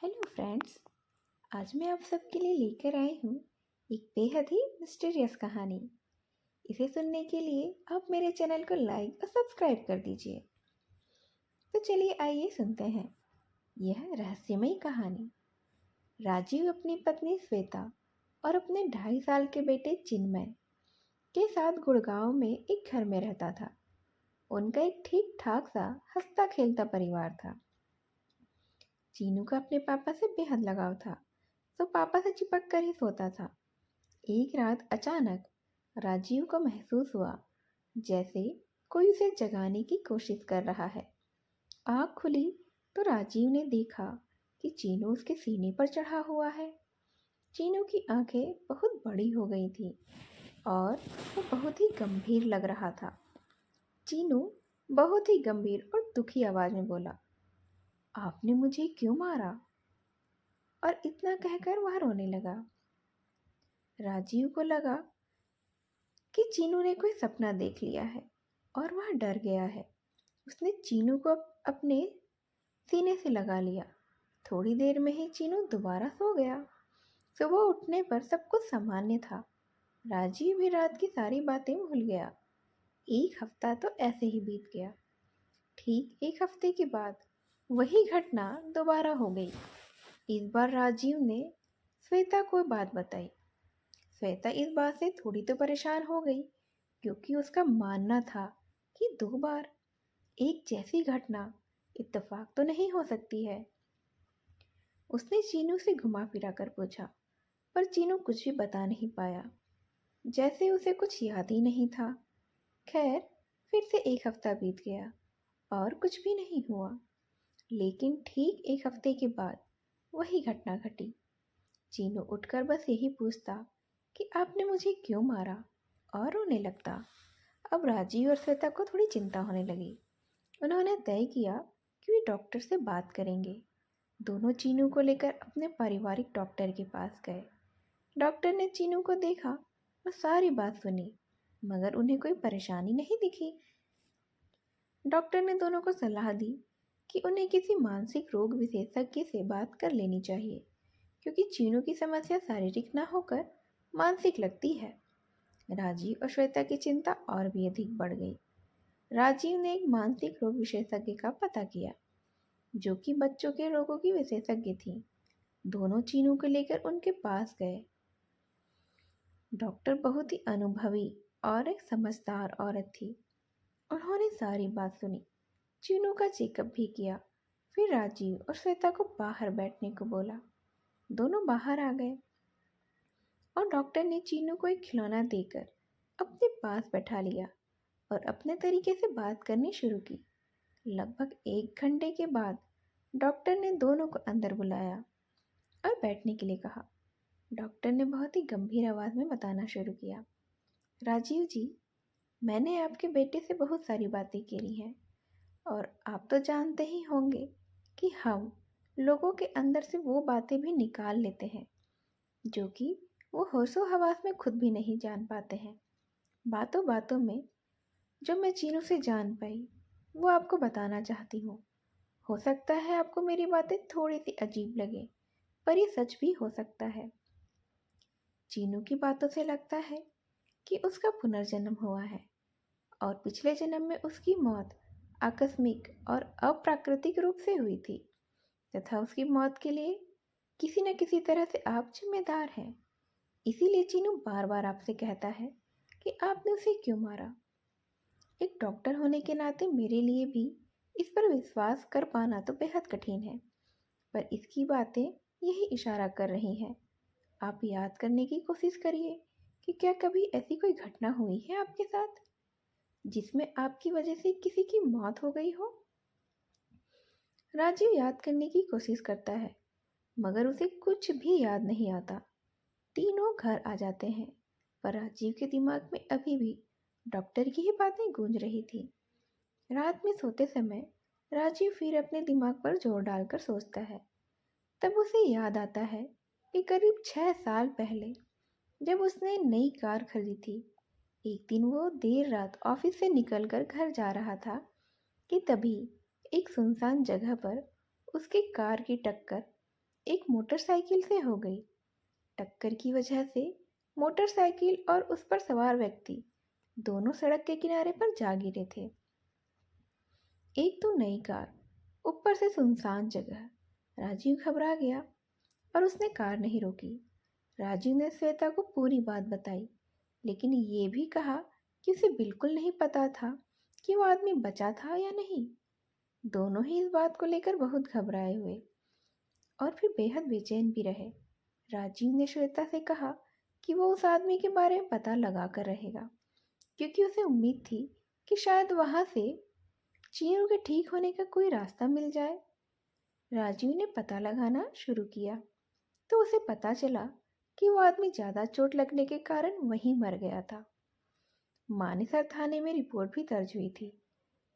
Hello friends. आज मैं आप सबके लिए लेकर आई हूँ एक बेहद ही मिस्टीरियस कहानी। इसे सुनने के लिए आप मेरे चैनल को लाइक और सब्सक्राइब कर दीजिए। तो चलिए आइए सुनते हैं यह रहस्यमयी कहानी। राजीव अपनी पत्नी श्वेता और अपने 2.5 साल के बेटे चिन्मय के साथ गुड़गांव में एक घर में रहता था। उनका एक ठीक ठाक सा हंसता खेलता परिवार था। चीनू का अपने पापा से बेहद लगाव था, तो पापा से चिपक कर ही सोता था। एक रात अचानक राजीव को महसूस हुआ जैसे कोई उसे जगाने की कोशिश कर रहा है। आँख खुली तो राजीव ने देखा कि चीनू उसके सीने पर चढ़ा हुआ है। चीनू की आंखें बहुत बड़ी हो गई थी और वो बहुत ही गंभीर लग रहा था। चीनू बहुत ही गंभीर और दुखी आवाज में बोला, आपने मुझे क्यों मारा? और इतना कहकर वह रोने लगा। राजीव को लगा कि चीनू ने कोई सपना देख लिया है और वह डर गया है। उसने चीनू को अपने सीने से लगा लिया। थोड़ी देर में ही चीनू दोबारा सो गया। सुबह उठने पर सब कुछ सामान्य था। राजीव भी रात की सारी बातें भूल गया। एक हफ्ता तो ऐसे ही बीत गया। ठीक एक हफ्ते के बाद वही घटना दोबारा हो गई। इस बार राजीव ने श्वेता को बात बताई। श्वेता इस बात से थोड़ी तो परेशान हो गई, क्योंकि उसका मानना था कि 2 बार एक जैसी घटना इत्तेफाक तो नहीं हो सकती है। उसने चीनू से घुमा फिरा कर पूछा, पर चीनू कुछ भी बता नहीं पाया, जैसे उसे कुछ याद ही नहीं था। खैर, फिर से एक हफ्ता बीत गया और कुछ भी नहीं हुआ। लेकिन ठीक एक हफ्ते के बाद वही घटना घटी। चीनू उठकर बस यही पूछता कि आपने मुझे क्यों मारा, और रोने लगता। अब राजीव और श्वेता को थोड़ी चिंता होने लगी। उन्होंने तय किया कि वे डॉक्टर से बात करेंगे। दोनों चीनू को लेकर अपने पारिवारिक डॉक्टर के पास गए। डॉक्टर ने चीनू को देखा और सारी बात सुनी, मगर उन्हें कोई परेशानी नहीं दिखी। डॉक्टर ने दोनों को सलाह दी कि उन्हें किसी मानसिक रोग विशेषज्ञ से बात कर लेनी चाहिए, क्योंकि चीनू की समस्या शारीरिक न होकर मानसिक लगती है। राजीव और श्वेता की चिंता और भी अधिक बढ़ गई। राजीव ने एक मानसिक रोग विशेषज्ञ का पता किया, जो कि बच्चों के रोगों की विशेषज्ञ थी। दोनों चीनू को लेकर उनके पास गए। डॉक्टर बहुत ही अनुभवी और एक समझदार औरत थी। उन्होंने सारी बात सुनी, चीनू का चेकअप भी किया। फिर राजीव और श्वेता को बाहर बैठने को बोला। दोनों बाहर आ गए और डॉक्टर ने चीनू को एक खिलौना देकर अपने पास बैठा लिया और अपने तरीके से बात करनी शुरू की। लगभग 1 घंटे के बाद डॉक्टर ने दोनों को अंदर बुलाया और बैठने के लिए कहा। डॉक्टर ने बहुत ही गंभीर आवाज़ में बताना शुरू किया, राजीव जी, मैंने आपके बेटे से बहुत सारी बातें करी हैं और आप तो जानते ही होंगे कि हम लोगों के अंदर से वो बातें भी निकाल लेते हैं जो कि वो होशो हवास में खुद भी नहीं जान पाते हैं। बातों बातों में जो मैं चीनू से जान पाई वो आपको बताना चाहती हूँ। हो सकता है आपको मेरी बातें थोड़ी सी अजीब लगे, पर ये सच भी हो सकता है। चीनू की बातों से लगता है कि उसका पुनर्जन्म हुआ है और पिछले जन्म में उसकी मौत आकस्मिक और अप्राकृतिक रूप से हुई थी, तथा उसकी मौत के लिए किसी न किसी तरह से आप जिम्मेदार हैं। इसीलिए चीनू बार बार आपसे कहता है कि आपने उसे क्यों मारा। एक डॉक्टर होने के नाते मेरे लिए भी इस पर विश्वास कर पाना तो बेहद कठिन है, पर इसकी बातें यही इशारा कर रही हैं। आप याद करने की कोशिश करिए कि क्या कभी ऐसी कोई घटना हुई है आपके साथ जिसमें आपकी वजह से किसी की मौत हो गई हो। राजीव याद करने की कोशिश करता है, मगर उसे कुछ भी याद नहीं आता। तीनों घर आ जाते हैं, पर राजीव के दिमाग में अभी भी डॉक्टर की ही बातें गूंज रही थी। रात में सोते समय राजीव फिर अपने दिमाग पर जोर डालकर सोचता है। तब उसे याद आता है कि करीब 6 साल पहले जब उसने नई कार खरीदी थी, एक दिन वो देर रात ऑफिस से निकलकर घर जा रहा था कि तभी एक सुनसान जगह पर उसकी कार की टक्कर एक मोटरसाइकिल से हो गई। टक्कर की वजह से मोटरसाइकिल और उस पर सवार व्यक्ति दोनों सड़क के किनारे पर जा गिरे थे। एक तो नई कार, ऊपर से सुनसान जगह। राजीव घबरा गया और उसने कार नहीं रोकी। राजीव ने श्वेता को पूरी बात बताई, लेकिन ये भी कहा कि उसे बिल्कुल नहीं पता था कि वो आदमी बचा था या नहीं। दोनों ही इस बात को लेकर बहुत घबराए हुए और फिर बेहद बेचैन भी रहे। राजीव ने श्वेता से कहा कि वो उस आदमी के बारे में पता लगा कर रहेगा, क्योंकि उसे उम्मीद थी कि शायद वहाँ से चीनू के ठीक होने का कोई रास्ता मिल जाए। राजीव ने पता लगाना शुरू किया तो उसे पता चला कि वो आदमी ज़्यादा चोट लगने के कारण वहीं मर गया था। मानेसर थाने में रिपोर्ट भी दर्ज हुई थी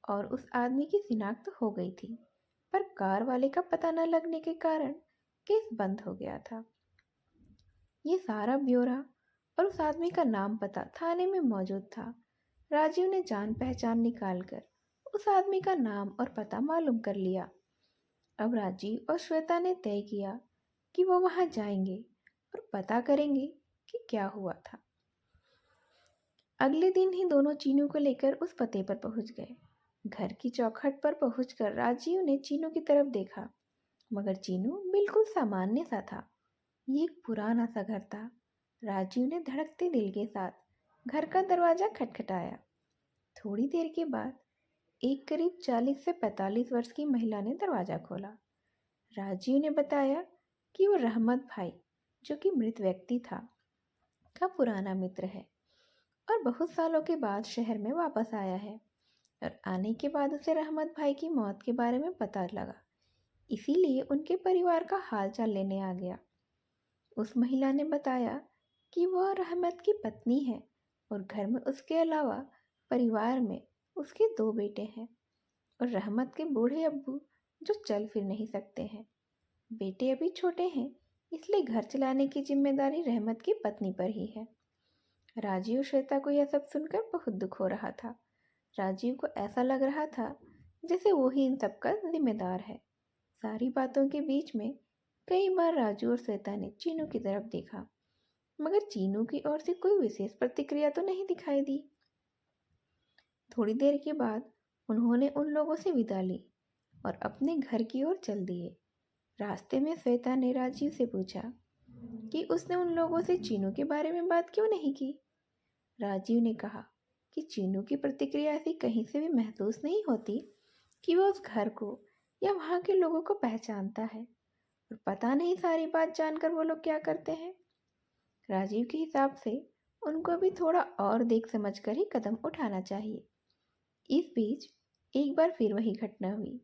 और उस आदमी की शिनाख्त हो गई थी, पर कार वाले का पता न लगने के कारण केस बंद हो गया था। ये सारा ब्यौरा और उस आदमी का नाम पता थाने में मौजूद था। राजीव ने जान पहचान निकालकर उस आदमी का नाम और पता मालूम कर लिया। अब राजीव और श्वेता ने तय किया कि वो वहां जाएंगे और पता करेंगे कि क्या हुआ था। अगले दिन ही दोनों चीनू को लेकर उस पते पर पहुंच गए। घर की चौखट पर पहुंचकर राजीव ने चीनू की तरफ देखा, मगर चीनू बिल्कुल सामान्य सा था। ये एक पुराना सा घर था। राजीव ने धड़कते दिल के साथ घर का दरवाजा खटखटाया। थोड़ी देर के बाद एक करीब 40 से 45 वर्ष की महिला ने दरवाजा खोला। राजीव ने बताया कि वो रहमत भाई, जो कि मृत व्यक्ति था, का पुराना मित्र है और बहुत सालों के बाद शहर में वापस आया है। और आने के बाद उसे रहमत भाई की मौत के बारे में पता लगा, इसीलिए उनके परिवार का हालचाल लेने आ गया। उस महिला ने बताया कि वह रहमत की पत्नी है और घर में उसके अलावा परिवार में उसके 2 बेटे हैं और रहमत के बूढ़े अब्बू जो चल फिर नहीं सकते हैं। बेटे अभी छोटे हैं, इसलिए घर चलाने की जिम्मेदारी रहमत की पत्नी पर ही है। राजीव श्वेता को यह सब सुनकर बहुत दुख हो रहा था। राजीव को ऐसा लग रहा था जैसे वो ही इन सब का जिम्मेदार है। सारी बातों के बीच में कई बार राजू और श्वेता ने चीनू की तरफ देखा, मगर चीनू की ओर से कोई विशेष प्रतिक्रिया तो नहीं दिखाई दी। थोड़ी देर के बाद उन्होंने उन लोगों से विदा ली और अपने घर की ओर चल दिए। रास्ते में श्वेता ने राजीव से पूछा कि उसने उन लोगों से चीनू के बारे में बात क्यों नहीं की। राजीव ने कहा कि चीनू की प्रतिक्रिया ऐसी कहीं से भी महसूस नहीं होती कि वो उस घर को या वहाँ के लोगों को पहचानता है, और पता नहीं सारी बात जानकर वो लोग क्या करते हैं। राजीव के हिसाब से उनको भी थोड़ा और देख समझ कर ही कदम उठाना चाहिए। इस बीच एक बार फिर वही घटना हुई।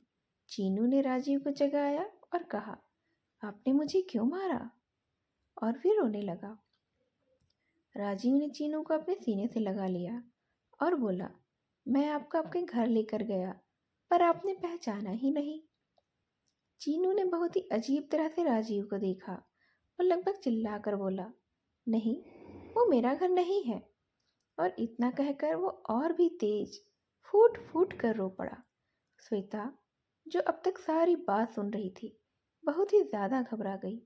चीनू ने राजीव को जगाया और कहा, आपने मुझे क्यों मारा? और फिर रोने लगा। राजीव ने चीनू को अपने सीने से लगा लिया और बोला, मैं आपको आपके घर लेकर गया, पर आपने पहचाना ही नहीं। चीनू ने बहुत ही अजीब तरह से राजीव को देखा और लगभग चिल्लाकर बोला, नहीं, वो मेरा घर नहीं है। और इतना कहकर वो और भी तेज फूट फूट कर रो पड़ा। श्वेता, जो अब तक सारी बात सुन रही थी, बहुत ही ज्यादा घबरा गई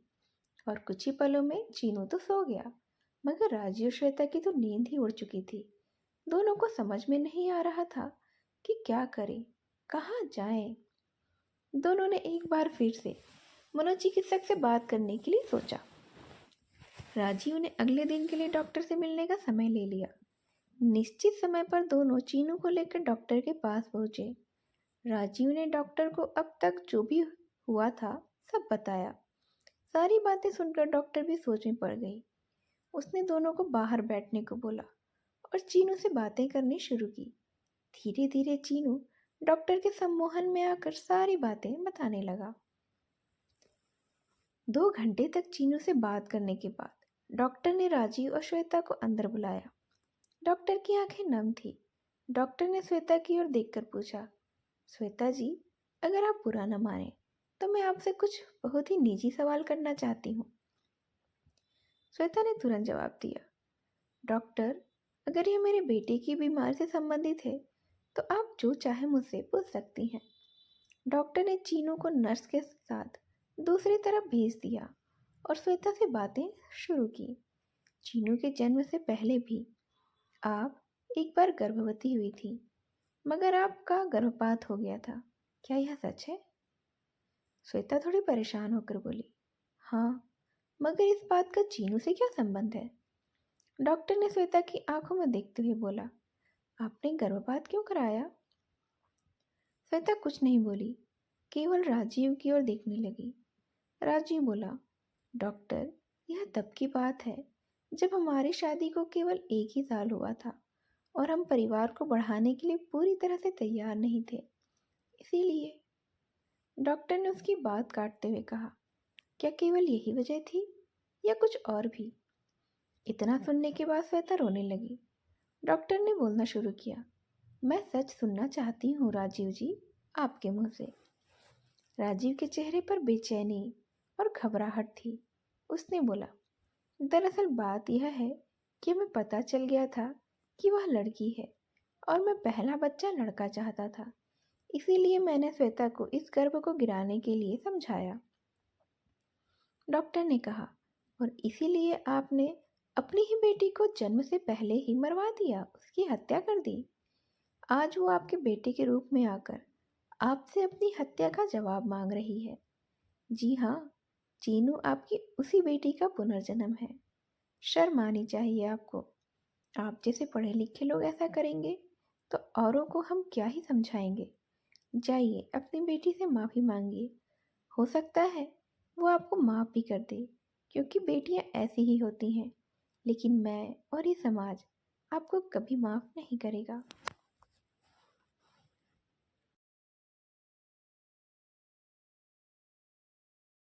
और कुछ ही पलों में चीनू तो सो गया, मगर राजीव और श्वेता की तो नींद ही उड़ चुकी थी। दोनों को समझ में नहीं आ रहा था कि क्या करें, कहाँ जाएं। दोनों ने एक बार फिर से मनोचिकित्सक से बात करने के लिए सोचा। राजीव ने अगले दिन के लिए डॉक्टर से मिलने का समय ले लिया। निश्चित समय पर दोनों चीनू को लेकर डॉक्टर के पास पहुंचे। राजीव ने डॉक्टर को अब तक जो भी हुआ था सब बताया। सारी बातें सुनकर डॉक्टर भी सोच में पड़ गई। उसने दोनों को बाहर बैठने को बोला और चीनू से बातें करनी शुरू की। धीरे धीरे चीनू डॉक्टर के सम्मोहन में आकर सारी बातें बताने लगा। 2 घंटे तक चीनू से बात करने के बाद डॉक्टर ने राजीव और श्वेता को अंदर बुलाया। डॉक्टर की आंखें नम थी। डॉक्टर ने श्वेता की ओर देखकर पूछा, श्वेता जी, अगर आप बुरा न माने तो मैं आपसे कुछ बहुत ही निजी सवाल करना चाहती हूँ। श्वेता ने तुरंत जवाब दिया, डॉक्टर, अगर यह मेरे बेटे की बीमारी से संबंधित है तो आप जो चाहे मुझसे पूछ सकती हैं। डॉक्टर ने चीनू को नर्स के साथ दूसरी तरफ भेज दिया और श्वेता से बातें शुरू की। चीनू के जन्म से पहले भी आप एक बार गर्भवती हुई थी, मगर आपका गर्भपात हो गया था। क्या यह सच है? श्वेता थोड़ी परेशान होकर बोली, हाँ, मगर इस बात का चीनू से क्या संबंध है? डॉक्टर ने श्वेता की आंखों में देखते हुए बोला, आपने गर्भपात क्यों कराया? श्वेता कुछ नहीं बोली, केवल राजीव की ओर देखने लगी। राजीव बोला, डॉक्टर, यह तब की बात है जब हमारी शादी को केवल 1 ही साल हुआ था और हम परिवार को बढ़ाने के लिए पूरी तरह से तैयार नहीं थे। इसीलिए डॉक्टर ने उसकी बात काटते हुए कहा, क्या केवल यही वजह थी या कुछ और भी? इतना सुनने के बाद श्वेता रोने लगी। डॉक्टर ने बोलना शुरू किया, मैं सच सुनना चाहती हूँ राजीव जी, आपके मुंह से। राजीव के चेहरे पर बेचैनी और घबराहट थी। उसने बोला, दरअसल बात यह है कि हमें पता चल गया था कि वह लड़की है और मैं पहला बच्चा लड़का चाहता था। इसीलिए मैंने श्वेता को इस गर्भ को गिराने के लिए समझाया। डॉक्टर ने कहा, और इसीलिए आपने अपनी ही बेटी को जन्म से पहले ही मरवा दिया, उसकी हत्या कर दी। आज वो आपके बेटे के रूप में आकर आपसे अपनी हत्या का जवाब मांग रही है। जी हाँ, चीनू आपकी उसी बेटी का पुनर्जन्म है। शर्म आनी चाहिए आपको। आप जैसे पढ़े लिखे लोग ऐसा करेंगे तो औरों को हम क्या ही समझाएंगे। जाइए अपनी बेटी से माफ़ी मांगिए। हो सकता है वो आपको माफ़ भी कर दे, क्योंकि बेटियां ऐसी ही होती हैं। लेकिन मैं और ये समाज आपको कभी माफ़ नहीं करेगा।